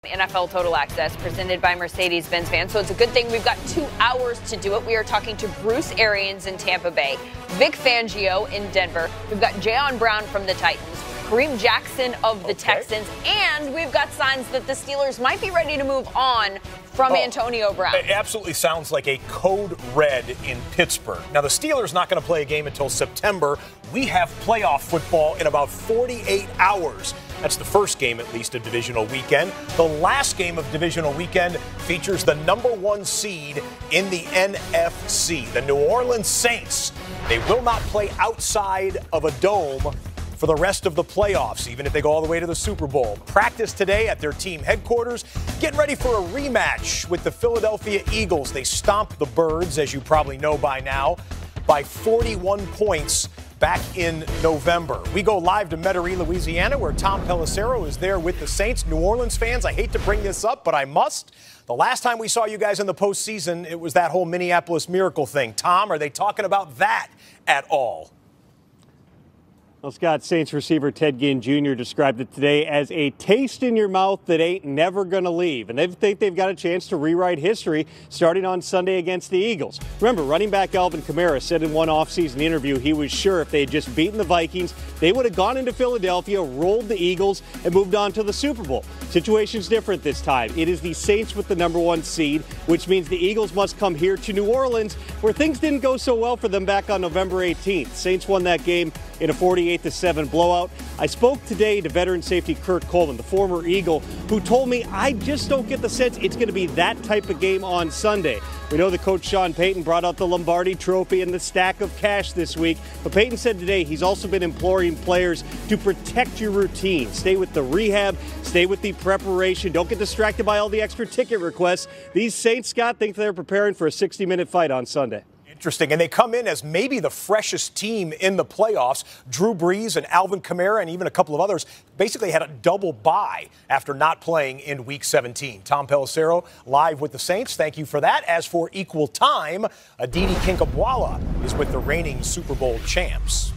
NFL Total Access presented by Mercedes-Benz Vans. So it's a good thing we've got 2 hours to do it. We are talking to Bruce Arians in Tampa Bay, Vic Fangio in Denver. We've got Jayon Brown from the Titans, Kareem Jackson of the Texans, and we've got signs that the Steelers might be ready to move on from Antonio Brown. It absolutely sounds like a code red in Pittsburgh. Now, the Steelers not going to play a game until September. We have playoff football in about 48 hours. That's the first game, at least, of divisional weekend. The last game of divisional weekend features the #1 seed in the NFC, the New Orleans Saints. They will not play outside of a dome for the rest of the playoffs, even if they go all the way to the Super Bowl. Practice today at their team headquarters, getting ready for a rematch with the Philadelphia Eagles. They stomped the Birds, as you probably know by now, by 41 points back in November. We go live to Metairie, Louisiana, where Tom Pelissero is there with the Saints. New Orleans fans, I hate to bring this up, but I must. The last time we saw you guys in the postseason, it was that whole Minneapolis Miracle thing. Tom, are they talking about that at all? Well, Scott, Saints receiver Ted Ginn Jr. described it today as a taste in your mouth that ain't never going to leave. And they think they've got a chance to rewrite history starting on Sunday against the Eagles. Remember, running back Alvin Kamara said in one offseason interview he was sure if they had just beaten the Vikings, they would have gone into Philadelphia, rolled the Eagles, and moved on to the Super Bowl. Situation's different this time. It is the Saints with the #1 seed, which means the Eagles must come here to New Orleans, where things didn't go so well for them back on November 18th. Saints won that game in a 48-7 blowout. I spoke today to veteran safety Kurt Coleman, the former Eagle, who told me, I just don't get the sense it's going to be that type of game on Sunday. We know the coach Sean Payton brought out the Lombardi Trophy and the stack of cash this week, but Payton said today he's also been imploring players to protect your routine. Stay with the rehab, stay with the preparation, don't get distracted by all the extra ticket requests. These Saints, Scott, think they're preparing for a 60-minute fight on Sunday. Interesting. And they come in as maybe the freshest team in the playoffs. Drew Brees and Alvin Kamara and even a couple of others basically had a double bye after not playing in Week 17. Tom Pelissero live with the Saints. Thank you for that. As for equal time, Aditi Kinkhabwala is with the reigning Super Bowl champs.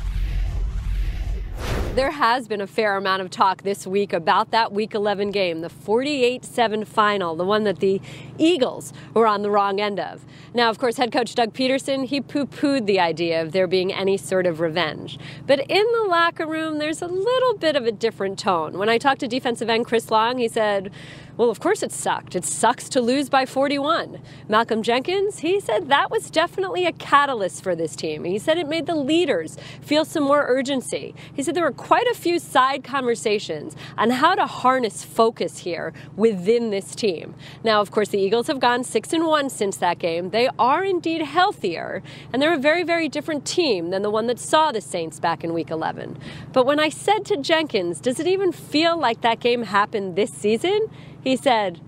There has been a fair amount of talk this week about that Week 11 game, the 48-7 final, the one that the Eagles were on the wrong end of. Now, of course, head coach Doug Peterson, he poo-pooed the idea of there being any sort of revenge. But in the locker room, there's a little bit of a different tone. When I talked to defensive end Chris Long, he said, well, of course it sucked. It sucks to lose by 41. Malcolm Jenkins, he said that was definitely a catalyst for this team. He said it made the leaders feel some more urgency. He said there were quite a few side conversations on how to harness focus here within this team. Now, of course, the Eagles have gone 6-1 since that game. They are indeed healthier, and they're a very, very different team than the one that saw the Saints back in Week 11. But when I said to Jenkins, does it even feel like that game happened this season? He said,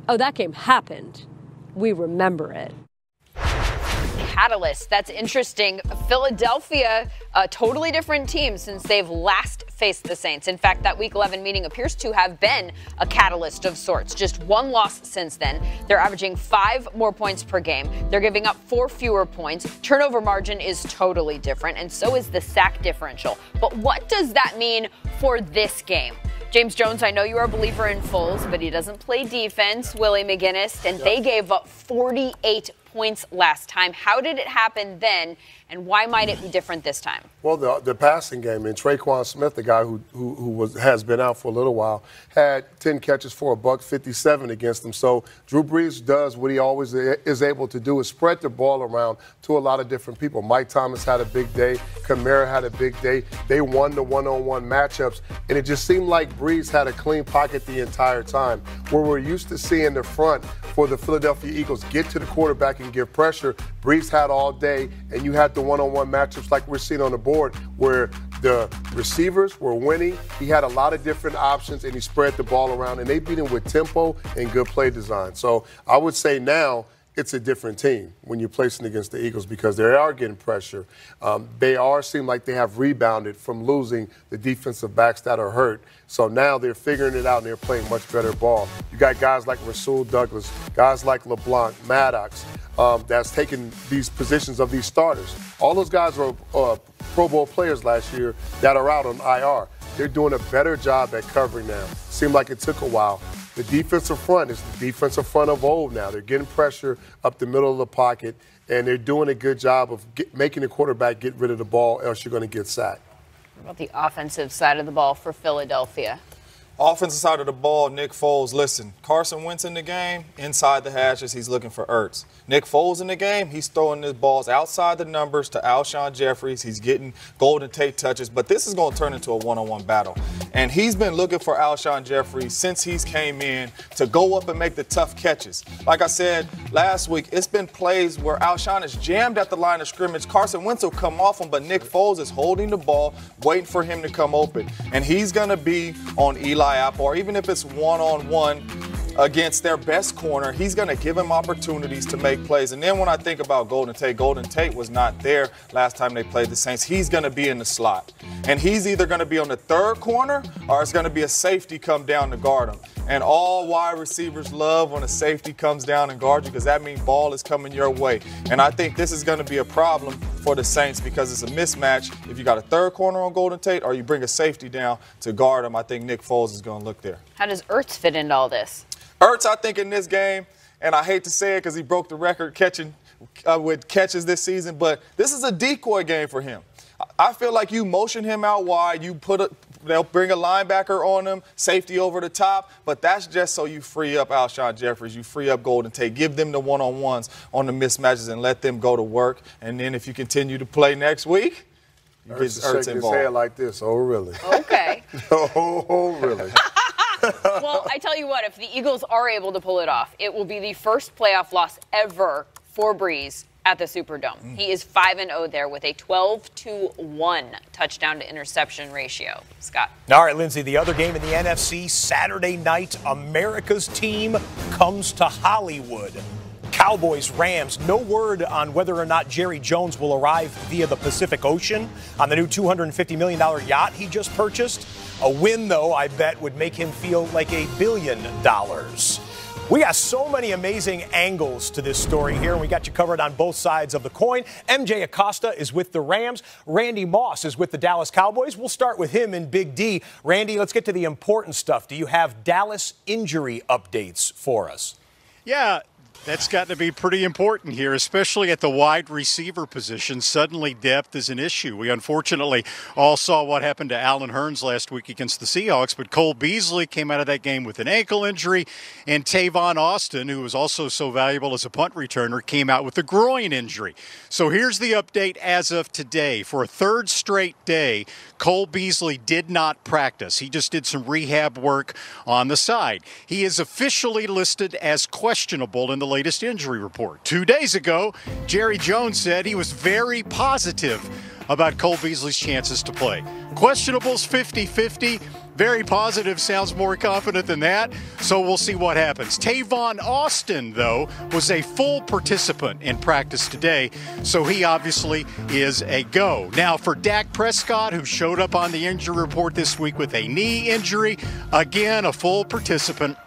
oh, that game happened. We remember it. Catalyst. That's interesting. Philadelphia, a totally different team since they've last faced the Saints. In fact, that Week 11 meeting appears to have been a catalyst of sorts. Just one loss since then. They're averaging 5 more points per game. They're giving up 4 fewer points. Turnover margin is totally different, and so is the sack differential. But what does that mean for this game? James Jones, I know you are a believer in Foles, but he doesn't play defense. Willie McGinnis, and they gave up 48 points last time. How did it happen then, and why might it be different this time? Well, the passing game, and Traquan Smith, the guy who has been out for a little while, had 10 catches for $157 against them. So Drew Brees does what he always is able to do, is spread the ball around to a lot of different people. Mike Thomas had a big day. Kamara had a big day. They won the one-on-one matchups, and it just seemed like Brees had a clean pocket the entire time. Where we're used to seeing the front for the Philadelphia Eagles get to the quarterback and give pressure, Brees had all day, and you had the one-on-one matchups like we're seeing on the board where the receivers were winning. He had a lot of different options, and he spread the ball around, and they beat him with tempo and good play design. So I would say now it's a different team when you're placing against the Eagles because they are getting pressure. They seem like they have rebounded from losing the defensive backs that are hurt. So now they're figuring it out and they're playing much better ball. You got guys like Rasul Douglas, guys like LeBlanc, Maddox, that's taking these positions of these starters. All those guys were Pro Bowl players last year that are out on IR. They're doing a better job at covering now. Seemed like it took a while. The defensive front is the defensive front of old now. They're getting pressure up the middle of the pocket, and they're doing a good job of making the quarterback get rid of the ball, else you're going to get sacked. What about the offensive side of the ball for Philadelphia? Offensive side of the ball, Nick Foles, listen, Carson Wentz in the game, inside the hashes, he's looking for Ertz. Nick Foles in the game, he's throwing his balls outside the numbers to Alshon Jeffries. He's getting Golden Tate touches, but this is going to turn into a one-on-one battle. And he's been looking for Alshon Jeffries since he's came in to go up and make the tough catches. Like I said last week, it's been plays where Alshon is jammed at the line of scrimmage. Carson Wentz will come off him, but Nick Foles is holding the ball, waiting for him to come open. And he's going to be on Eli Apple, or even if it's one-on-one against their best corner, he's going to give him opportunities to make plays. And then when I think about Golden Tate was not there last time they played the Saints. He's going to be in the slot. And he's either going to be on the third corner or it's going to be a safety come down to guard him. And all wide receivers love when a safety comes down and guards you because that means ball is coming your way. And I think this is going to be a problem for the Saints because it's a mismatch. If you got a third corner on Golden Tate or you bring a safety down to guard him, I think Nick Foles is going to look there. How does Ertz fit into all this? Ertz, I think, in this game, and I hate to say it because he broke the record catching with catches this season, but this is a decoy game for him. I feel like you motion him out wide, they'll bring a linebacker on him, safety over the top, but that's just so you free up Alshon Jeffries, you free up Golden Tate, give them the one-on-ones on the mismatches and let them go to work. And then if you continue to play next week, you get Ertz involved. His head like this. Oh, really? Okay. Oh, really? Well, I tell you what, if the Eagles are able to pull it off, it will be the first playoff loss ever for Breeze at the Superdome. He is 5-0 there with a 12-1 touchdown to interception ratio. Scott. All right, Lindsay, the other game in the NFC, Saturday night, America's team comes to Hollywood. Cowboys, Rams, no word on whether or not Jerry Jones will arrive via the Pacific Ocean on the new $250 million yacht he just purchased. A win, though, I bet would make him feel like $1 billion. We got so many amazing angles to this story here, and we got you covered on both sides of the coin. MJ Acosta is with the Rams. Randy Moss is with the Dallas Cowboys. We'll start with him in Big D. Randy, let's get to the important stuff. Do you have Dallas injury updates for us? Yeah. That's got to be pretty important here, especially at the wide receiver position. Suddenly, depth is an issue. We unfortunately all saw what happened to Allen Hurns last week against the Seahawks, but Cole Beasley came out of that game with an ankle injury, and Tavon Austin, who was also so valuable as a punt returner, came out with a groin injury. So here's the update as of today. For a third straight day, Cole Beasley did not practice. He just did some rehab work on the side. He is officially listed as questionable in the latest injury report. 2 days ago, Jerry Jones said he was very positive about Cole Beasley's chances to play. Questionable's 50-50. Very positive sounds more confident than that, so we'll see what happens. Tavon Austin, though, was a full participant in practice today, so he obviously is a go. Now, for Dak Prescott, who showed up on the injury report this week with a knee injury, again, a full participant.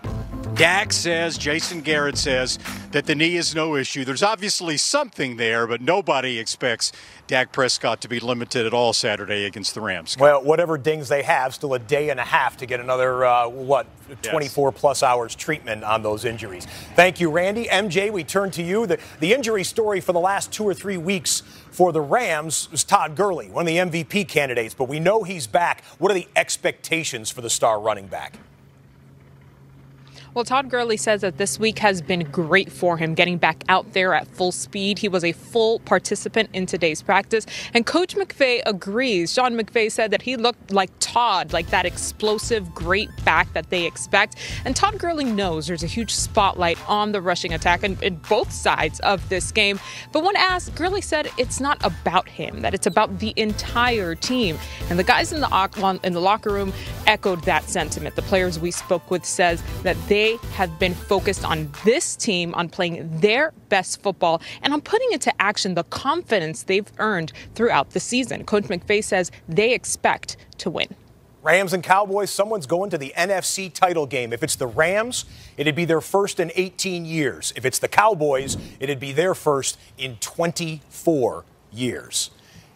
Dak says, Jason Garrett says, that the knee is no issue. There's obviously something there, but nobody expects Dak Prescott to be limited at all Saturday against the Rams. Well, whatever dings they have, still a day and a half to get another, 24-plus hours treatment on those injuries. Thank you, Randy. MJ, we turn to you. The injury story for the last 2 or 3 weeks for the Rams was Todd Gurley, one of the MVP candidates, but we know he's back. What are the expectations for the star running back? Well, Todd Gurley says that this week has been great for him, getting back out there at full speed. He was a full participant in today's practice. And Coach McVay agrees. Sean McVay said that he looked like Todd, like that explosive, great back that they expect. And Todd Gurley knows there's a huge spotlight on the rushing attack in both sides of this game. But when asked, Gurley said it's not about him, that it's about the entire team. And the guys in the locker room echoed that sentiment. The players we spoke with says that they have been focused on this team, on playing their best football, and on putting into action the confidence they've earned throughout the season. Coach McVay says they expect to win. Rams and Cowboys, someone's going to the NFC title game. If it's the Rams, it'd be their first in 18 years. If it's the Cowboys, it'd be their first in 24 years.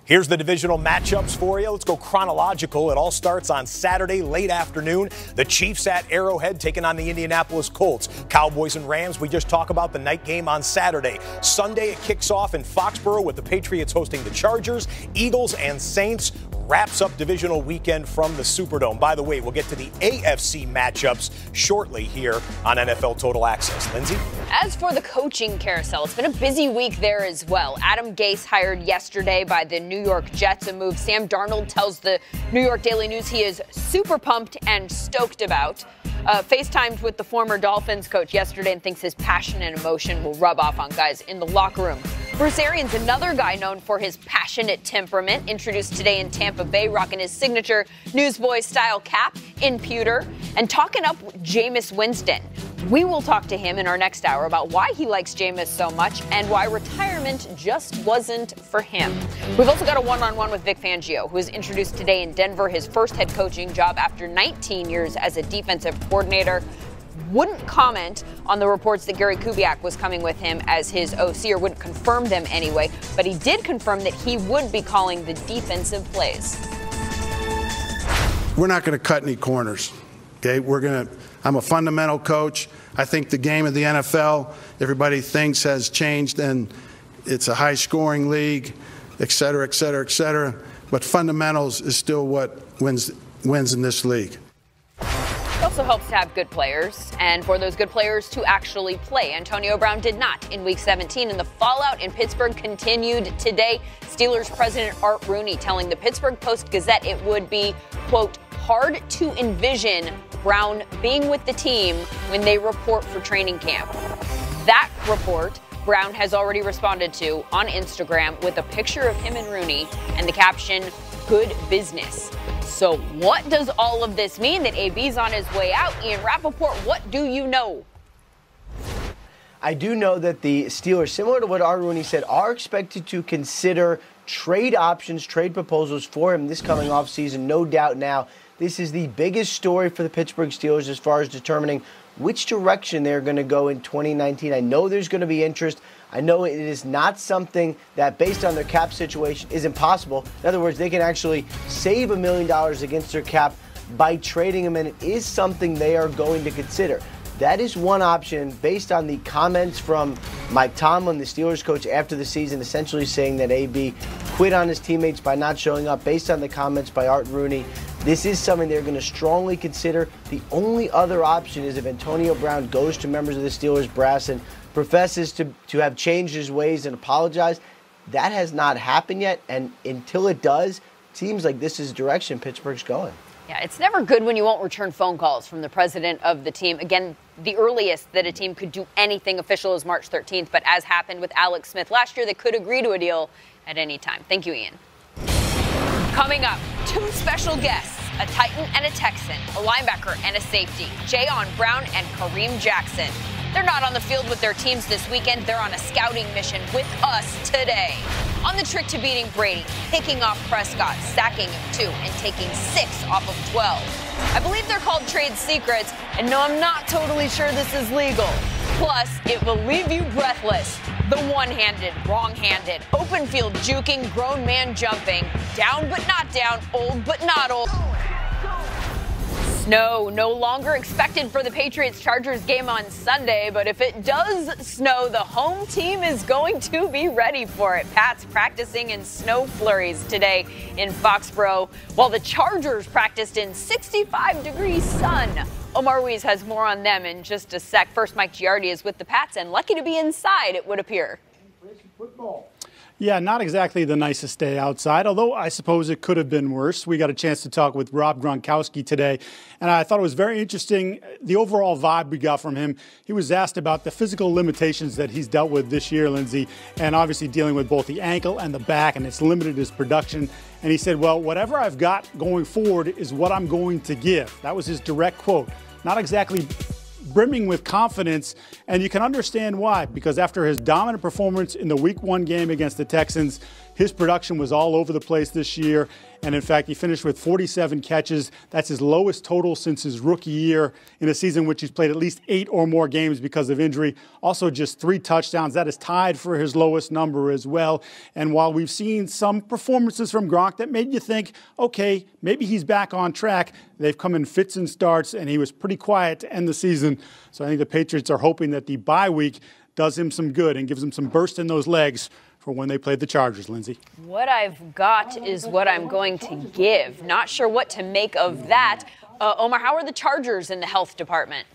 Here's the divisional matchups for you. Let's go chronological. It all starts on Saturday, late afternoon. The Chiefs at Arrowhead taking on the Indianapolis Colts. Cowboys and Rams, we just talked about the night game on Saturday. Sunday, it kicks off in Foxborough with the Patriots hosting the Chargers. Eagles and Saints wraps up divisional weekend from the Superdome. By the way, we'll get to the AFC matchups shortly here on NFL Total Access. Lindsay? As for the coaching carousel, it's been a busy week there as well. Adam Gase hired yesterday by the New York Jets, a move Sam Darnold tells the New York Daily News he is super pumped and stoked about. FaceTimed with the former Dolphins coach yesterday and thinks his passion and emotion will rub off on guys in the locker room. Bruce Arians, another guy known for his passionate temperament, introduced today in Tampa Bay, rocking his signature newsboy-style cap in pewter, and talking up Jameis Winston. We will talk to him in our next hour about why he likes Jameis so much and why retirement just wasn't for him. We've also got a one-on-one with Vic Fangio, who was introduced today in Denver, his first head coaching job after 19 years as a defensive coordinator. Wouldn't comment on the reports that Gary Kubiak was coming with him as his OC, or wouldn't confirm them anyway, but he did confirm that he would be calling the defensive plays. We're not going to cut any corners. Okay, I'm a fundamental coach. I think the game of the NFL, everybody thinks has changed, and it's a high-scoring league, et cetera, et cetera, et cetera. But fundamentals is still what wins in this league. It also helps to have good players, and for those good players to actually play. Antonio Brown did not in Week 17, and the fallout in Pittsburgh continued today. Steelers president Art Rooney telling the Pittsburgh Post-Gazette it would be, quote, hard to envision Brown being with the team when they report for training camp. That report Brown has already responded to on Instagram with a picture of him and Rooney and the caption, good business. So what does all of this mean that AB's on his way out? Ian Rappaport, what do you know? I do know that the Steelers, similar to what Art Rooney said, are expected to consider trade options, trade proposals for him this coming offseason. No doubt now, this is the biggest story for the Pittsburgh Steelers as far as determining which direction they're going to go in 2019. I know there's going to be interest. I know it is not something that, based on their cap situation, is impossible. In other words, they can actually save $1 million against their cap by trading him, and it is something they are going to consider. That is one option based on the comments from Mike Tomlin, the Steelers coach, after the season, essentially saying that AB quit on his teammates by not showing up. Based on the comments by Art Rooney, this is something they're going to strongly consider. The only other option is if Antonio Brown goes to members of the Steelers brass and professes to have changed his ways and apologize. That has not happened yet, and until it does, it seems like this is the direction Pittsburgh's going. Yeah, it's never good when you won't return phone calls from the president of the team. Again, the earliest that a team could do anything official is March 13th, but as happened with Alex Smith last year, they could agree to a deal at any time. Thank you, Ian. Coming up, two special guests, a Titan and a Texan, a linebacker and a safety, Jayon Brown and Kareem Jackson. They're not on the field with their teams this weekend. They're on a scouting mission with us today. On the trick to beating Brady, picking off Prescott, sacking him 2, and taking 6 off of 12. I believe they're called trade secrets, and no, I'm not totally sure this is legal. Plus, it will leave you breathless. The one-handed, wrong-handed, open field juking, grown man jumping, down but not down, old but not old. Snow no longer expected for the Patriots-Chargers game on Sunday, but if it does snow, the home team is going to be ready for it. Pats practicing in snow flurries today in Foxborough, while the Chargers practiced in 65-degree sun. Omar Ruiz has more on them in just a sec. First, Mike Giardi is with the Pats and lucky to be inside, it would appear. Football. Yeah, not exactly the nicest day outside, although I suppose it could have been worse. We got a chance to talk with Rob Gronkowski today, and I thought it was very interesting, the overall vibe we got from him. He was asked about the physical limitations that he's dealt with this year, Lindsay, and obviously dealing with both the ankle and the back, and it's limited his production. And he said, well, whatever I've got going forward is what I'm going to give. That was his direct quote. Not exactly brimming with confidence, and you can understand why, because after his dominant performance in the Week 1 game against the Texans, His production was all over the place this year. And in fact, he finished with 47 catches. That's his lowest total since his rookie year in a season in which he's played at least 8 or more games because of injury. Also just 3 touchdowns. That is tied for his lowest number as well. And while we've seen some performances from Gronk that made you think, okay, maybe he's back on track, they've come in fits and starts, and he was pretty quiet to end the season. So I think the Patriots are hoping that the bye week does him some good and gives him some burst in those legs for when they play the Chargers, Lindsay. What I've got is what I'm going to give. Not sure what to make of that. Omar, how are the Chargers in the health department?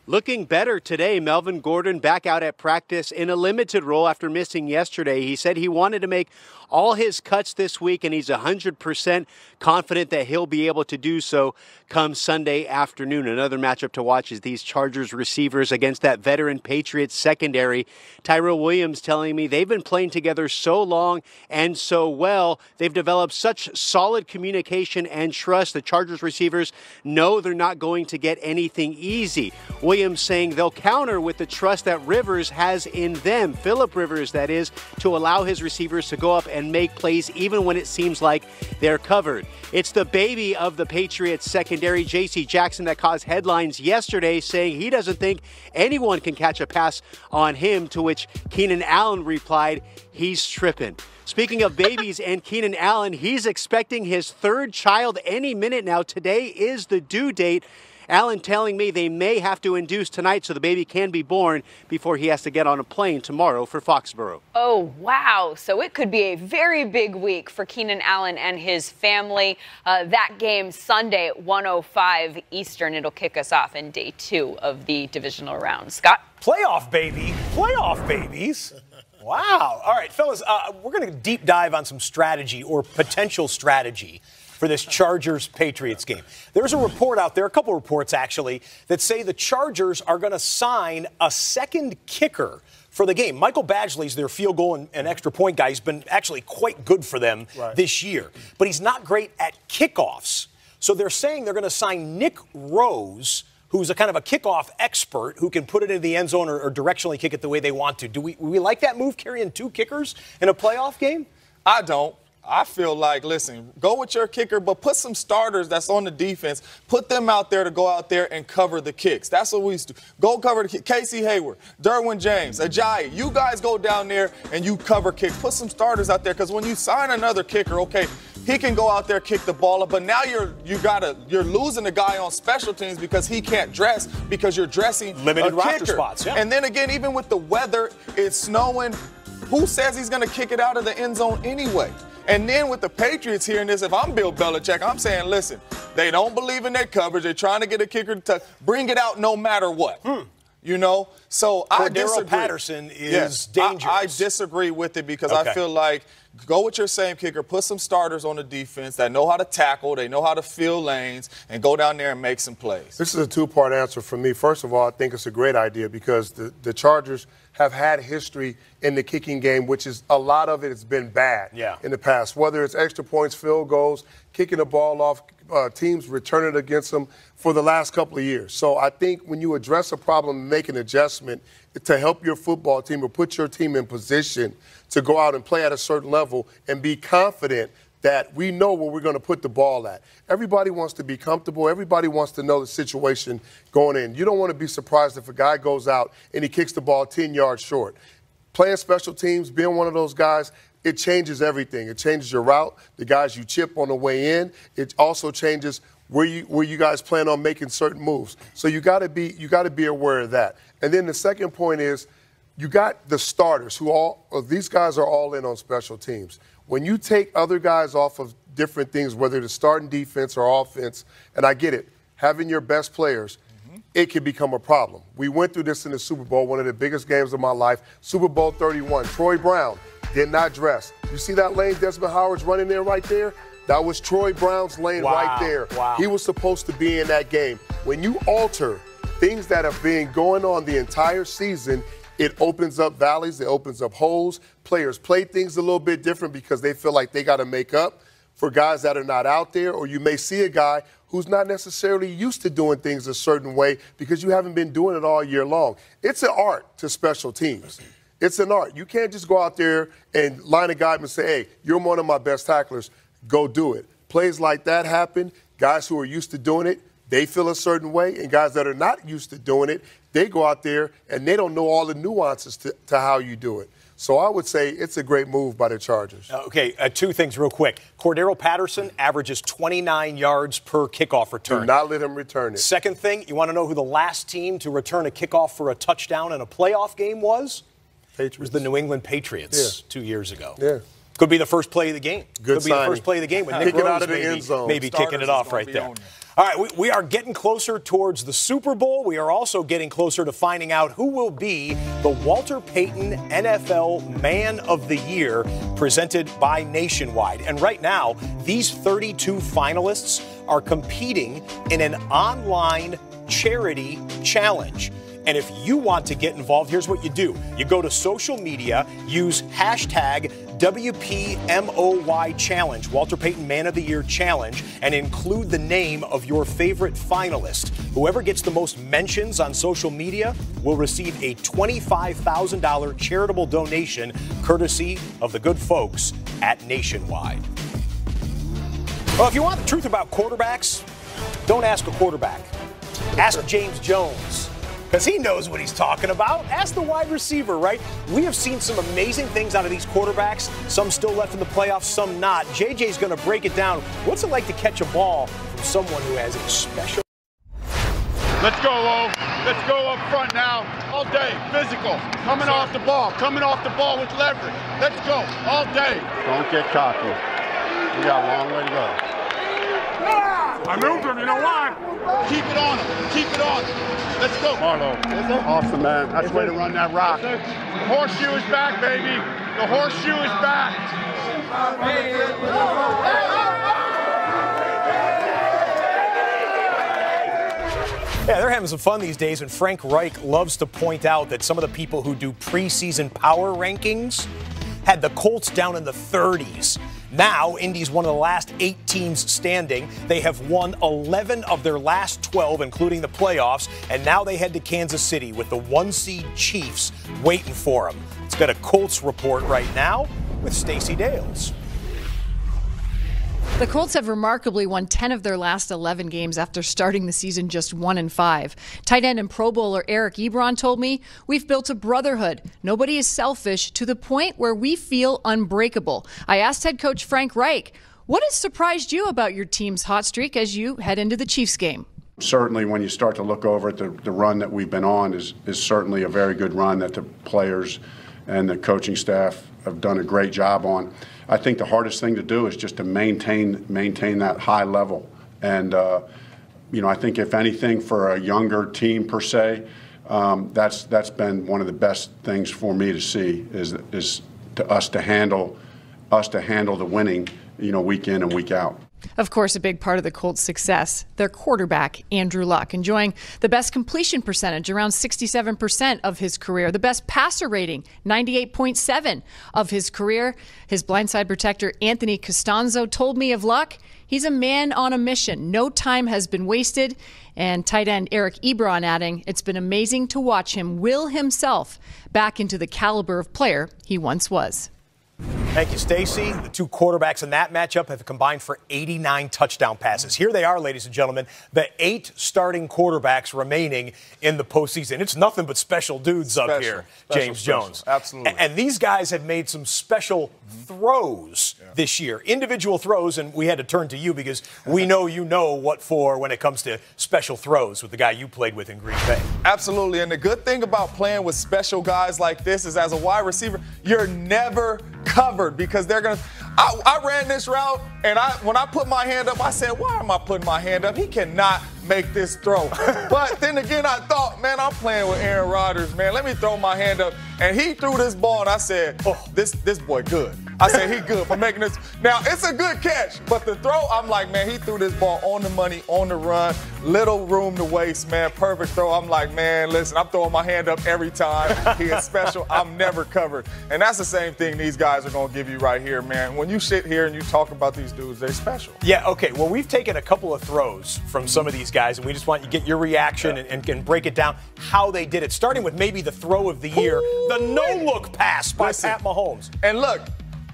Looking better today. Melvin Gordon back out at practice in a limited role after missing yesterday. He said he wanted to make all his cuts this week, and he's 100% confident that he'll be able to do so come Sunday afternoon. Another matchup to watch is these Chargers receivers against that veteran Patriots secondary. Tyrell Williams telling me they've been playing together so long and so well. They've developed such solid communication and trust. The Chargers receivers know they're not going to get anything easy. Williams saying they'll counter with the trust that Rivers has in them, Phillip Rivers that is, to allow his receivers to go up and make plays even when it seems like they're covered. It's the baby of the Patriots secondary, J.C. Jackson, that caused headlines yesterday saying he doesn't think anyone can catch a pass on him, to which Keenan Allen replied, he's tripping. Speaking of babies and Keenan Allen, he's expecting his 3rd child any minute now. Today is the due date. Allen telling me they may have to induce tonight so the baby can be born before he has to get on a plane tomorrow for Foxborough. Oh, wow. So it could be a very big week for Keenan Allen and his family. That game Sunday at 1:05 Eastern. It'll kick us off in day 2 of the divisional round. Scott? Playoff, baby. Playoff babies. Wow. All right, fellas, we're going to deep dive on some strategy or potential strategy for this Chargers-Patriots game. There's a report out there, a couple reports actually, that say the Chargers are going to sign a second kicker for the game. Michael Badgley's their field goal and extra point guy. He's been actually quite good for them this year, but he's not great at kickoffs. So they're saying they're going to sign Nick Rose, who's a kind of a kickoff expert who can put it in the end zone or directionally kick it the way they want to. Do we like that move, carrying 2 kickers in a playoff game? I don't. I feel like, listen, go with your kicker, but put some starters that's on the defense. Put them out there to go out there and cover the kicks. That's what we used to do. Go cover the kick. Casey Hayward, Derwin James, Ajayi. You guys go down there and you cover kicks. Put some starters out there, because when you sign another kicker, okay, he can go out there, kick the ball up, but now you're losing the guy on special teams because he can't dress, because you're dressing limited a roster kicker. spots. Yeah. And then again, even with the weather, it's snowing. Who says he's going to kick it out of the end zone anyway? And then with the Patriots hearing this, if I'm Bill Belichick, I'm saying, listen, they don't believe in their coverage. They're trying to get a kicker to bring it out no matter what. You know? So I disagree. Patterson is dangerous. I disagree with it, because I feel like go with your same kicker, put some starters on the defense that know how to tackle, they know how to fill lanes, and go down there and make some plays. This is a 2-part answer for me. First of all, I think it's a great idea, because the Chargers have had history in the kicking game, which is a lot of it has been bad in the past, whether it's extra points, field goals, kicking the ball off, teams return it against them for the last couple of years. So I think when you address a problem and make an adjustment to help your football team or put your team in position to go out and play at a certain level and be confident that we know where we're going to put the ball at. Everybody wants to be comfortable. Everybody wants to know the situation going in. You don't want to be surprised if a guy goes out and he kicks the ball 10 yards short. Playing special teams, being one of those guys, it changes everything. It changes your route, the guys you chip on the way in. It also changes where you guys plan on making certain moves. So you got to be aware of that. And then the second point is, you got the starters these guys are all in on special teams. When you take other guys off of different things, whether it's starting defense or offense, and I get it, having your best players, it can become a problem. We went through this in the Super Bowl, one of the biggest games of my life, Super Bowl 31. Troy Brown did not dress. You see that lane Desmond Howard's running there right there? That was Troy Brown's lane right there. Wow. He was supposed to be in that game. When you alter things that have been going on the entire season, it opens up valleys, it opens up holes. Players play things a little bit different because they feel like they got to make up for guys that are not out there. Or you may see a guy who's not necessarily used to doing things a certain way because you haven't been doing it all year long. It's an art to special teams. It's an art. You can't just go out there and line a guy up and say, hey, you're one of my best tacklers. Go do it. Plays like that happen. Guys who are used to doing it, they feel a certain way. And guys that are not used to doing it, they go out there and they don't know all the nuances to how you do it. So I would say it's a great move by the Chargers. Okay, two things real quick. Cordero Patterson averages 29 yards per kickoff return. Do not let him return it. Second thing, you want to know who the last team to return a kickoff for a touchdown in a playoff game was? Patriots. It was the New England Patriots 2 years ago. Yeah. Could be the first play of the game. Good Could be signing. the first play of the game with Nick Kick it Rose out of the end zone. maybe kicking it off right there. All right, we are getting closer towards the Super Bowl. We are also getting closer to finding out who will be the Walter Payton NFL Man of the Year presented by Nationwide. And right now, these 32 finalists are competing in an online charity challenge. And if you want to get involved, here's what you do. You go to social media, use hashtag WPMOY Challenge, Walter Payton Man of the Year Challenge, and include the name of your favorite finalist. Whoever gets the most mentions on social media will receive a $25,000 charitable donation courtesy of the good folks at Nationwide. Well, if you want the truth about quarterbacks, don't ask a quarterback. Ask James Jones. Because he knows what he's talking about. Ask the wide receiver, right? We have seen some amazing things out of these quarterbacks. Some still left in the playoffs, some not. JJ's going to break it down. What's it like to catch a ball from someone who has a special... Let's go, O. Let's go up front now. All day. Physical. Coming off the ball. Coming off the ball with leverage. Let's go. All day. Don't get cocky. We got a long way to go. I moved him. You know why? Keep it on him. Keep it on him. Let's go. Marlo. Awesome, man. That's the way to run that rock. The horseshoe is back, baby. The horseshoe is back. Yeah, they're having some fun these days, and Frank Reich loves to point out that some of the people who do preseason power rankings had the Colts down in the 30s. Now, Indy's one of the last 8 teams standing. They have won 11 of their last 12, including the playoffs, and now they head to Kansas City with the 1-seed Chiefs waiting for them. Let's get a Colts report right now with Stacey Dales. The Colts have remarkably won 10 of their last 11 games after starting the season just 1-5. Tight end and Pro Bowler Eric Ebron told me, "We've built a brotherhood. Nobody is selfish to the point where we feel unbreakable." I asked head coach Frank Reich, what has surprised you about your team's hot streak as you head into the Chiefs game? Certainly when you start to look over at the run that we've been on is certainly a very good run that the players and the coaching staff have done a great job on. I think the hardest thing to do is just to maintain that high level. And, I think if anything for a younger team per se, that's been one of the best things for me to see is to us to handle the winning, week in and week out. Of course, a big part of the Colts' success, their quarterback, Andrew Luck, enjoying the best completion percentage, around 67% of his career, the best passer rating, 98.7 of his career. His blindside protector, Anthony Costanzo, told me of Luck, he's a man on a mission. No time has been wasted. And tight end Eric Ebron adding, it's been amazing to watch him will himself back into the caliber of player he once was. Thank you, Stacey. The two quarterbacks in that matchup have combined for 89 touchdown passes. Here they are, ladies and gentlemen, the 8 starting quarterbacks remaining in the postseason. It's nothing but special dudes up here, James Jones. Absolutely. And these guys have made some special throws this year, individual throws, and we had to turn to you because we know you know what for when it comes to special throws with the guy you played with in Green Bay. Absolutely, and the good thing about playing with special guys like this is as a wide receiver, you're never covered because they're going to – I ran this route, and when I put my hand up, I said, why am I putting my hand up? He cannot make this throw. But then again, I thought, man, I'm playing with Aaron Rodgers, man. Let me throw my hand up. And he threw this ball, and I said, oh, this boy good. I said, he good for making this. Now, it's a good catch, but the throw, I'm like, man, he threw this ball on the money, on the run, little room to waste, man, perfect throw. I'm like, man, listen, I'm throwing my hand up every time. He is special. I'm never covered. And that's the same thing these guys are going to give you right here, man. When you sit here and you talk about these dudes, they're special. Yeah, okay. Well, we've taken a couple of throws from some of these guys, and we just want you to get your reaction and break it down how they did it, starting with maybe the throw of the year the no-look pass by Pat Mahomes. And look,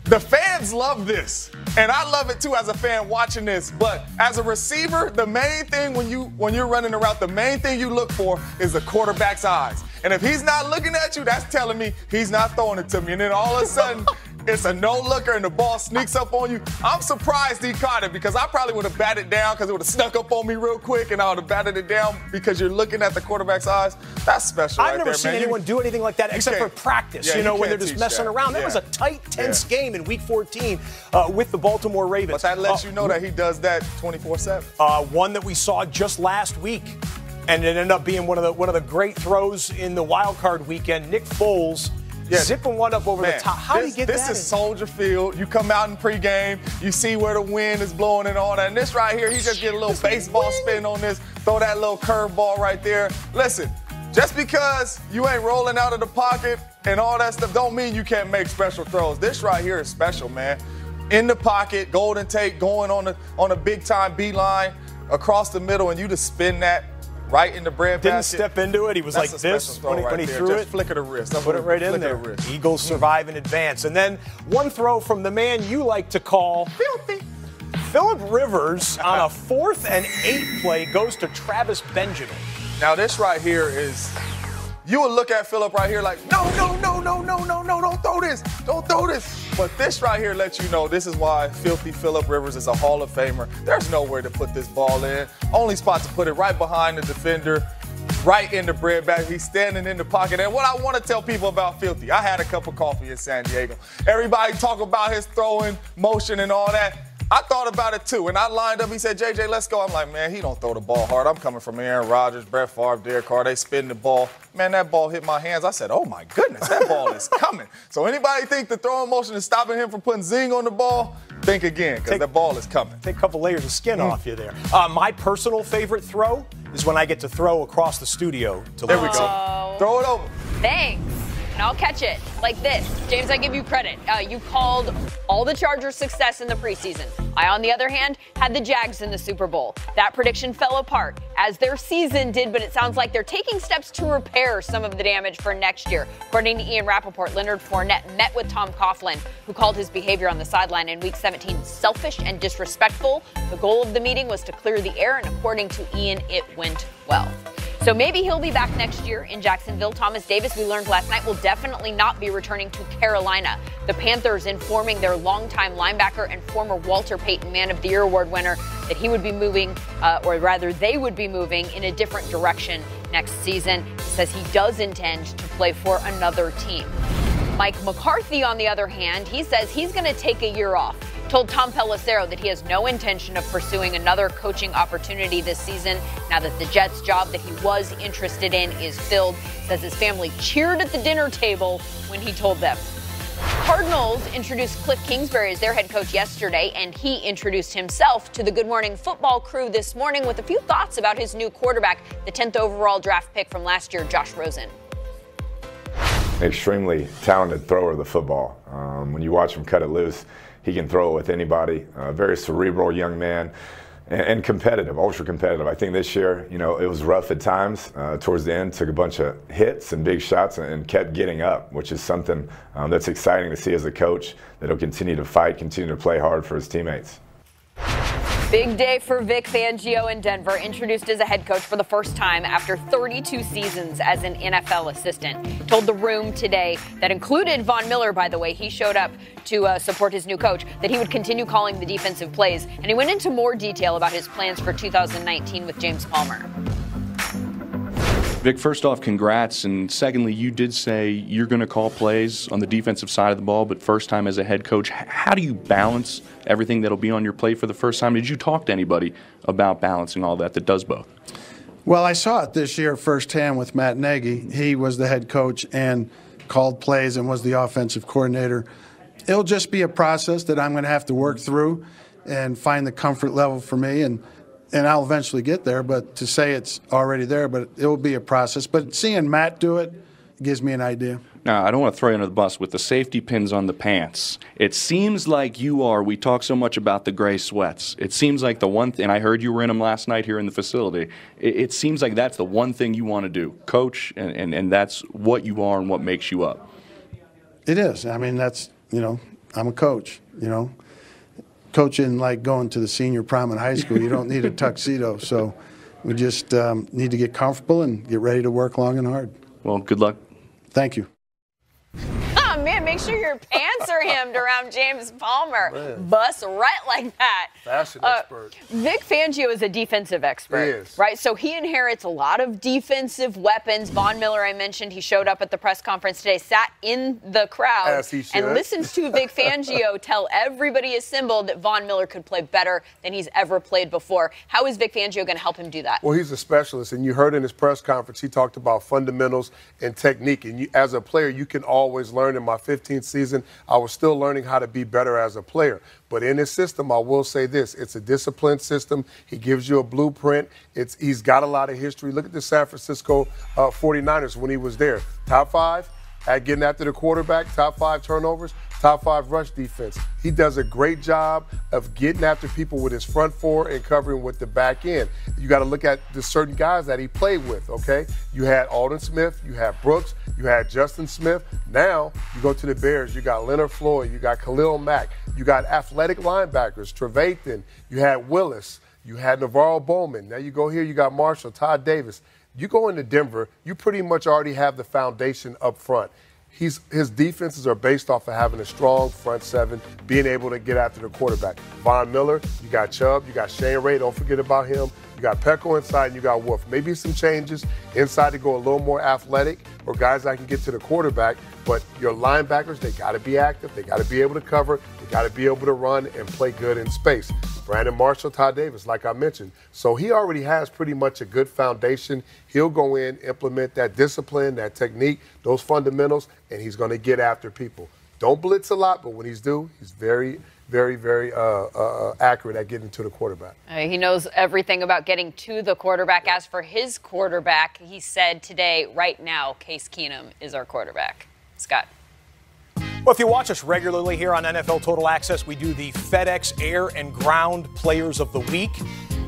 the fans love this. And I love it too as a fan watching this. But as a receiver, the main thing when you're running a route, the main thing you look for is the quarterback's eyes. And if he's not looking at you, that's telling me he's not throwing it to me. And then all of a sudden, it's a no-looker and the ball sneaks up on you. I'm surprised he caught it because I probably would have batted down because it would have snuck up on me real quick and I would have batted it down because you're looking at the quarterback's eyes. That's special. I've never seen anyone do anything like that except for practice, when they're just messing around. That was a tight, tense game in Week 14 with the Baltimore Ravens. But that lets you know that he does that 24/7. One that we saw just last week, and it ended up being one of the great throws in the wild card weekend. Nick Foles zipping one up over the top. How do you get that? This is Soldier Field. You come out in pregame, you see where the wind is blowing and all that. And this right here, he just get a little baseball spin on this, throw that little curveball right there. Listen, just because you ain't rolling out of the pocket and all that stuff don't mean you can't make special throws. This right here is special, man. In the pocket, Golden Tate going on a big-time beeline across the middle, and you just spin that right in the bread Didn't basket. step into it. He was like this when he threw it. Flick of the wrist. Put it right in there. Eagles survive in advance. And then one throw from the man you like to call filthy. Phillip Rivers on a 4th and 8 play goes to Travis Benjamin. Now this right here is, you would look at Phillip right here like, no, don't throw this. Don't throw this. But this right here lets you know this is why filthy Phillip Rivers is a Hall of Famer. There's nowhere to put this ball in. Only spot to put it right behind the defender, right in the bread bag. He's standing in the pocket. And what I want to tell people about Filthy, I had a cup of coffee in San Diego. Everybody talk about his throwing motion and all that. I thought about it too. And I lined up, he said, JJ, let's go. I'm like, man, he don't throw the ball hard. I'm coming from Aaron Rodgers, Brett Favre, Derek Carr. They spin the ball. Man, that ball hit my hands. I said, oh my goodness, that ball is coming. So anybody think the throwing motion is stopping him from putting zing on the ball? Think again, because that ball is coming. Take a couple layers of skin off you there. My personal favorite throw is when I get to throw across the studio to There we go. Throw it over. Thanks. And I'll catch it like this. James, I give you credit. You called all the Chargers' success in the preseason. I, on the other hand, had the Jags in the Super Bowl. That prediction fell apart, as their season did, but it sounds like they're taking steps to repair some of the damage for next year. According to Ian Rappaport, Leonard Fournette met with Tom Coughlin, who called his behavior on the sideline in Week 17 selfish and disrespectful. The goal of the meeting was to clear the air, and according to Ian, it went well. So maybe he'll be back next year in Jacksonville. Thomas Davis, we learned last night, will definitely not be returning to Carolina. The Panthers informing their longtime linebacker and former Walter Payton Man of the Year Award winner that he would be moving, or rather they would be moving in a different direction next season. He says he does intend to play for another team. Mike McCarthy, on the other hand, he says he's going to take a year off. Told Tom Pelissero that he has no intention of pursuing another coaching opportunity this season now that the Jets job that he was interested in is filled. Says his family cheered at the dinner table when he told them. Cardinals introduced Cliff Kingsbury as their head coach yesterday, and he introduced himself to the Good Morning Football crew this morning with a few thoughts about his new quarterback, the 10th overall draft pick from last year, Josh Rosen. Extremely talented thrower of the football. When you watch him cut it loose, he can throw it with anybody. Very cerebral young man and competitive, ultra competitive. I think this year, it was rough at times towards the end, took a bunch of hits and big shots and kept getting up, which is something that's exciting to see as a coach, that he'll continue to fight, continue to play hard for his teammates. Big day for Vic Fangio in Denver, introduced as a head coach for the first time after 32 seasons as an NFL assistant. Told the room today, that included Von Miller, by the way, he showed up to support his new coach, that he would continue calling the defensive plays. And he went into more detail about his plans for 2019 with James Palmer. Vic, first off, congrats. And secondly, you did say you're going to call plays on the defensive side of the ball, but first time as a head coach. How do you balance everything that'll be on your plate for the first time? Did you talk to anybody about balancing all that does both? Well, I saw it this year firsthand with Matt Nagy. He was the head coach and called plays and was the offensive coordinator. It'll just be a process that I'm going to have to work through and find the comfort level for me, and I'll eventually get there. But to say it's already there, but it will be a process. But seeing Matt do it gives me an idea. Now, I don't want to throw you under the bus with the safety pins on the pants. It seems like we talk so much about the gray sweats. It seems like the one thing, and I heard you were in them last night here in the facility, it seems like that's the one thing you want to do, coach, and that's what you are and what makes you up. It is. I mean, that's, I'm a coach, Coaching like going to the senior prom in high school, you don't need a tuxedo. So we just need to get comfortable and get ready to work long and hard. Well, good luck. Thank you. Oh, man, make sure your pants are hemmed around James Palmer. Bust right like that. Fashion expert. Vic Fangio is a defensive expert. He is. Right? So he inherits a lot of defensive weapons. Von Miller, I mentioned, he showed up at the press conference today, sat in the crowd, as he should, and listens to Vic Fangio tell everybody assembled that Von Miller could play better than he's ever played before. How is Vic Fangio going to help him do that? Well, he's a specialist, and you heard in his press conference, he talked about fundamentals and technique. And as a player, you can always learn. In my 15th season, I was still learning how to be better as a player. But in his system, I will say this, it's a disciplined system. He gives you a blueprint. He's got a lot of history. Look at the San Francisco 49ers when he was there. Top 5 at getting after the quarterback, top 5 turnovers, top 5 rush defense. He does a great job of getting after people with his front four and covering with the back end. You got to look at the certain guys that he played with, okay? You had Aldon Smith, you had Brooks, you had Justin Smith. Now you go to the Bears, you got Leonard Floyd, you got Khalil Mack, you got athletic linebackers, Trevathan, you had Willis, you had Navarro Bowman. Now you go here, you got Marshall, Todd Davis. You go into Denver, you pretty much already have the foundation up front. His defenses are based off of having a strong front seven, being able to get after the quarterback. Von Miller, you got Chubb, you got Shane Ray, don't forget about him. You got Pecco inside, and you got Wolf. Maybe some changes inside to go a little more athletic or guys that can get to the quarterback. But your linebackers, they got to be active. They got to be able to cover. They got to be able to run and play good in space. Brandon Marshall, Todd Davis, like I mentioned. So he already has pretty much a good foundation. He'll go in, implement that discipline, that technique, those fundamentals, and he's going to get after people. Don't blitz a lot, but when he's due, he's very accurate at getting to the quarterback. He knows everything about getting to the quarterback. As for his quarterback, he said today, right now, Case Keenum is our quarterback. Scott. Well, if you watch us regularly here on NFL Total Access, we do the FedEx Air and Ground Players of the Week.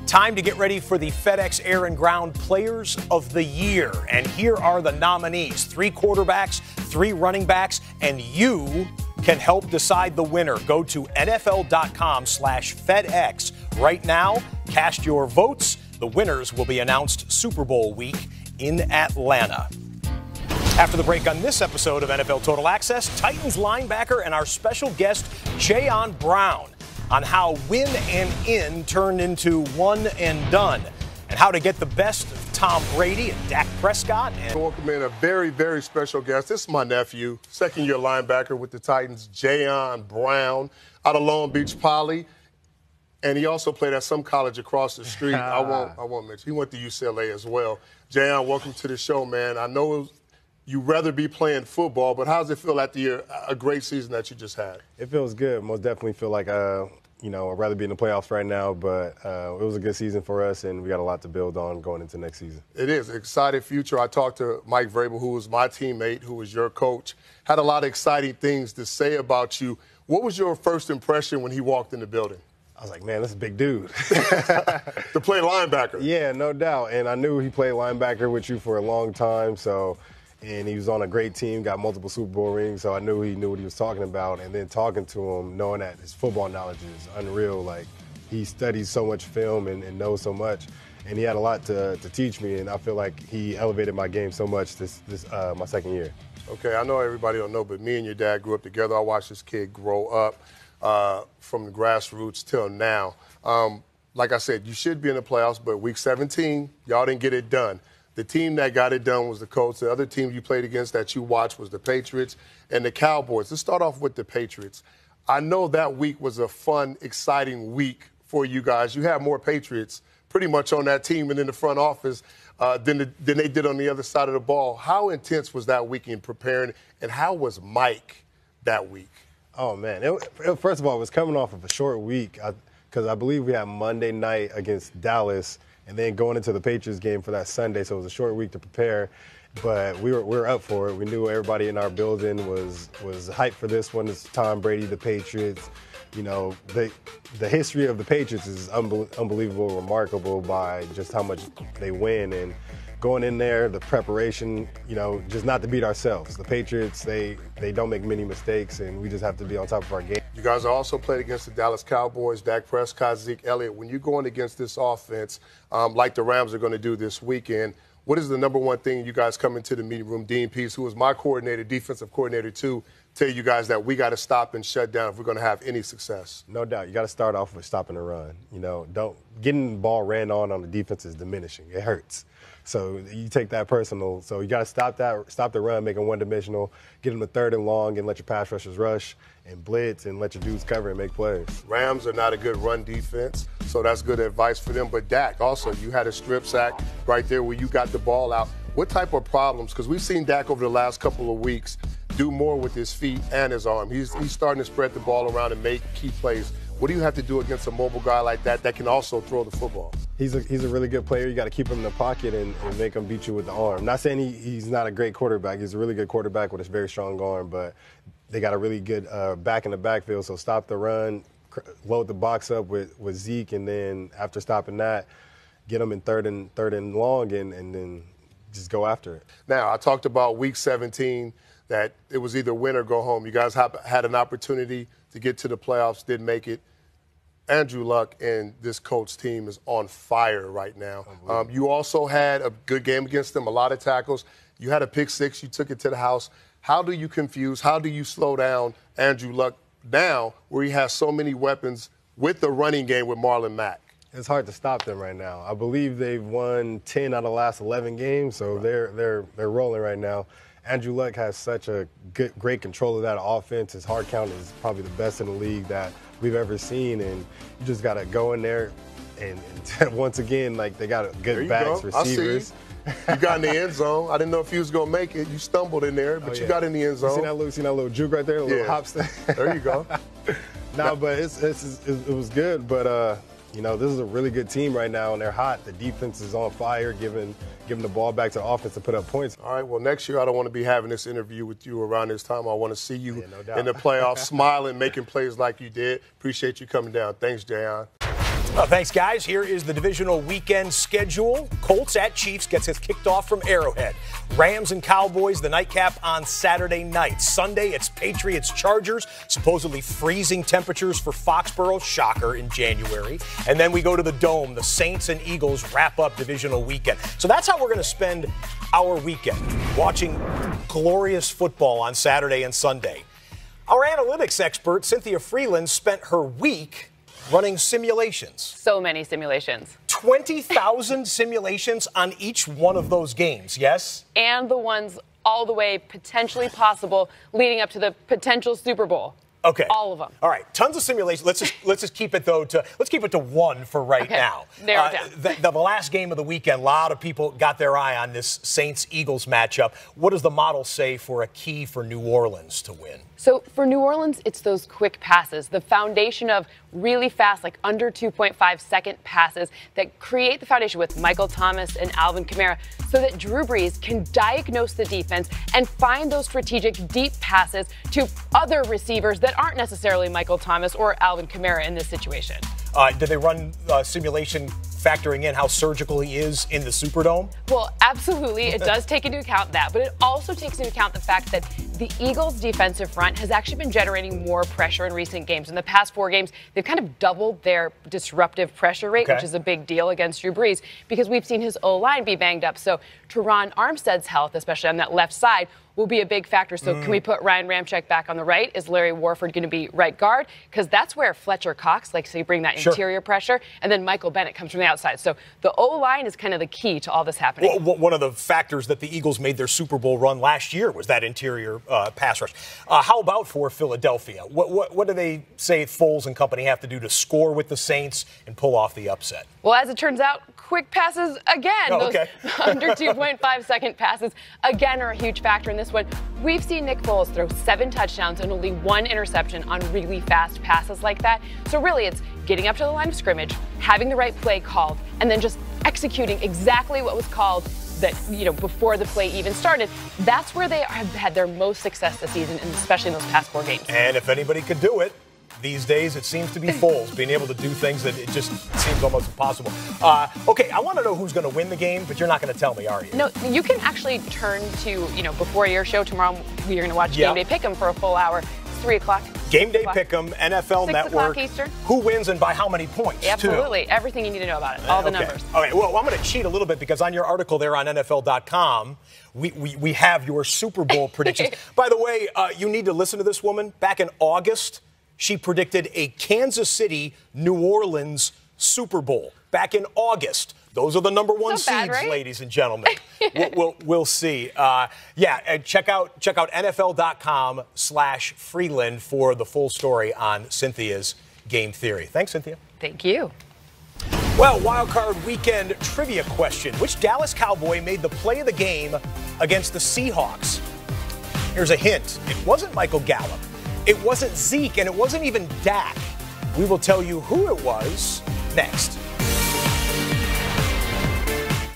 Time to get ready for the FedEx Air and Ground Players of the Year. And here are the nominees. 3 quarterbacks, 3 running backs, and you can help decide the winner. Go to NFL.com/FedEx right now. Cast your votes. The winners will be announced Super Bowl week in Atlanta. After the break on this episode of NFL Total Access, Titans linebacker and our special guest, Jayon Brown, on how win and in turned into one and done, and how to get the best of Tom Brady and Dak Prescott. And welcome in a very, very special guest. This is my nephew, second-year linebacker with the Titans, Jayon Brown, out of Long Beach Poly. And he also played at some college across the street. I won't mention. He went to UCLA as well. Jayon, welcome to the show, man. I know you'd rather be playing football, but how does it feel after a great season that you just had? It feels good. Most definitely feel like, I'd rather be in the playoffs right now, but it was a good season for us, and we got a lot to build on going into next season. It is an exciting future. I talked to Mike Vrabel, who was my teammate, who was your coach, had a lot of exciting things to say about you. What was your first impression when he walked in the building? I was like, man, this is a big dude. To play linebacker. Yeah, no doubt. And I knew he played linebacker with you for a long time, and he was on a great team, got multiple Super Bowl rings, so I knew he knew what he was talking about. And then talking to him, knowing that his football knowledge is unreal. Like, he studies so much film and knows so much. And he had a lot to teach me, and I feel like he elevated my game so much this my second year. Okay, I know everybody don't know, but me and your dad grew up together. I watched this kid grow up from the grassroots till now. Like I said, you should be in the playoffs, but week 17, y'all didn't get it done. The team that got it done was the Colts. The other team you played against that you watched was the Patriots and the Cowboys. Let's start off with the Patriots. I know that week was a fun, exciting week for you guys. You had more Patriots pretty much on that team and in the front office than they did on the other side of the ball. How intense was that week in preparing, and how was Mike that week? Oh, man. First of all, it was coming off of a short week because I believe we had Monday night against Dallas, and then going into the Patriots game for that Sunday, so it was a short week to prepare. But we were up for it. We knew everybody in our building was hyped for this one. It's Tom Brady, the Patriots. You know, the history of the Patriots is unbelievable, remarkable by just how much they win. And going in there, the preparation, you know, just not to beat ourselves. The Patriots, they don't make many mistakes, and we just have to be on top of our game. You guys also played against the Dallas Cowboys, Dak Prescott, Zeke Elliott. When you're going against this offense, like the Rams are going to do this weekend, what is the number one thing you guys come into the meeting room? Dean Pease, who was my coordinator, defensive coordinator too, tell you guys that we got to stop and shut down if we're going to have any success? No doubt. You got to start off with stopping the run. You know, getting the ball ran on the defense is diminishing. It hurts. So you take that personal. So you got to stop the run, make them one-dimensional, get them to 3rd and long, and let your pass rushers rush and blitz and let your dudes cover and make plays. Rams are not a good run defense, so that's good advice for them. But Dak, also, you had a strip sack right there where you got the ball out. What type of problems? Because we've seen Dak over the last couple of weeks do more with his feet and his arm. He's starting to spread the ball around and make key plays. What do you have to do against a mobile guy like that can also throw the football? He's a really good player. You got to keep him in the pocket and make him beat you with the arm. Not saying he's not a great quarterback. He's a really good quarterback with a very strong arm, but they got a really good back in the backfield. So stop the run, load the box up with Zeke, and then after stopping that, get him in 3rd and long, and then just go after it. Now, I talked about week 17, that it was either win or go home. You guys had an opportunity to get to the playoffs, didn't make it. Andrew Luck and this Colts team is on fire right now. You also had a good game against them, a lot of tackles. You had a pick six. You took it to the house. How do you slow down Andrew Luck now where he has so many weapons with the running game with Marlon Mack? It's hard to stop them right now. I believe they've won 10 out of the last 11 games, so they're rolling right now. Andrew Luck has such a great control of that offense. His hard count is probably the best in the league that we've ever seen, and you just got to go in there and once again, like, they got good backs, receivers. You got in the end zone. I didn't know if you was going to make it. You stumbled in there, but you got in the end zone. You seen that little juke right there, a little hop step? There you go. No, but it was good. But, you know, this is a really good team right now, and they're hot. The defense is on fire, giving the ball back to the offense to put up points. All right, well, next year I don't want to be having this interview with you around this time. I want to see you in the playoffs smiling, making plays like you did. Appreciate you coming down. Thanks, Jayon. Thanks, guys. Here is the divisional weekend schedule. Colts at Chiefs gets us kicked off from Arrowhead. Rams and Cowboys, the nightcap on Saturday night. Sunday, it's Patriots Chargers, supposedly freezing temperatures for Foxborough, shocker, in January. And then we go to the Dome. The Saints and Eagles wrap up divisional weekend. So that's how we're going to spend our weekend, watching glorious football on Saturday and Sunday. Our analytics expert, Cynthia Freeland, spent her week running simulations. So many simulations. 20,000 simulations on each one of those games, yes? And the ones all the way potentially possible leading up to the potential Super Bowl. Okay. All of them. All right. Tons of simulations. Let's just keep it to one for right now. Narrow it down. The last game of the weekend, a lot of people got their eye on this Saints-Eagles matchup. What does the model say for a key for New Orleans to win? So for New Orleans, it's those quick passes, the foundation of really fast, like under 2.5 second passes that create the foundation with Michael Thomas and Alvin Kamara so that Drew Brees can diagnose the defense and find those strategic deep passes to other receivers that aren't necessarily Michael Thomas or Alvin Kamara in this situation. Did they run simulation factoring in how surgical he is in the Superdome? Well, absolutely. It does take into account that, but it also takes into account the fact that the Eagles' defensive front has actually been generating more pressure in recent games. In the past 4 games, they've kind of doubled their disruptive pressure rate, which is a big deal against Drew Brees, because we've seen his O-line be banged up. So Teron Armstead's health, especially on that left side, will be a big factor. So can we put Ryan Ramczyk back on the right? Is Larry Warford going to be right guard? Because that's where Fletcher Cox likes to bring that interior pressure. And then Michael Bennett comes from the outside. So the O-line is kind of the key to all this happening. Well, one of the factors that the Eagles made their Super Bowl run last year was that interior pass rush. How about for Philadelphia? What do they say Foles and company have to do to score with the Saints and pull off the upset? Well, as it turns out, quick passes again. Those under 2.5 second passes again are a huge factor in this one. We've seen Nick Foles throw 7 touchdowns and only 1 interception on really fast passes like that. So really, it's getting up to the line of scrimmage, having the right play called, and then just executing exactly what was called that, before the play even started. That's where they have had their most success this season, and especially in those past 4 games. And if anybody could do it, these days it seems to be Foles, being able to do things that it just seems almost impossible. Okay, I want to know who's going to win the game, but you're not going to tell me, are you? No, you can actually turn to, before your show tomorrow, we're going to watch Game Day Pick'em for a full hour. It's 3 o'clock. Game Day Pick'em, NFL 6 Network. o'clock Eastern. Who wins and by how many points, Absolutely. Everything you need to know about it. All the numbers. All right, well, I'm going to cheat a little bit because on your article there on NFL.com, we have your Super Bowl predictions. By the way, you need to listen to this woman. Back in August, she predicted a Kansas City, New Orleans Super Bowl. Back in August. Those are the number 1 seeds, right? ladies and gentlemen. We'll see. And check out NFL.com/Freeland for the full story on Cynthia's game theory. Thanks, Cynthia. Thank you. Well, Wild Card Weekend trivia question. Which Dallas Cowboy made the play of the game against the Seahawks? Here's a hint. It wasn't Michael Gallup. It wasn't Zeke, and it wasn't even Dak. We will tell you who it was next.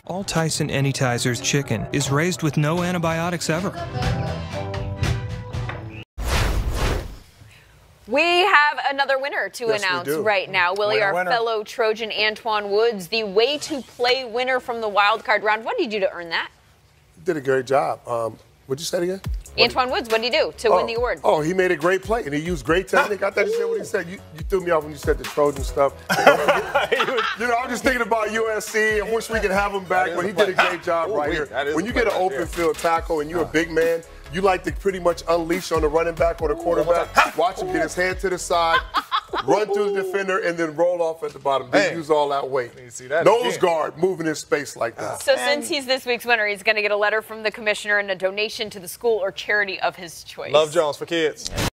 All Tyson Anytizers chicken is raised with no antibiotics ever. We have another winner to announce right now. Willie, our fellow Trojan Antwan Woods, the way to play winner from the wild card round. What did you do to earn that? Did a great job. What'd you say again? Antwan Woods, what did he do to win the award? Oh, he made a great play, and he used great technique. I thought you said what he said. You threw me off when you said the Trojan stuff. I'm just thinking about USC. I wish we could have him back, but he did a great job right here. When you get an open field tackle and you're a big man, you like to pretty much unleash on the running back or the quarterback. Watch him get his hand to the side, run through the defender, and then roll off at the bottom. Didn't use all that weight. Nose guard moving in space like that. So since he's this week's winner, he's going to get a letter from the commissioner and a donation to the school or charity of his choice. Love Jones for kids.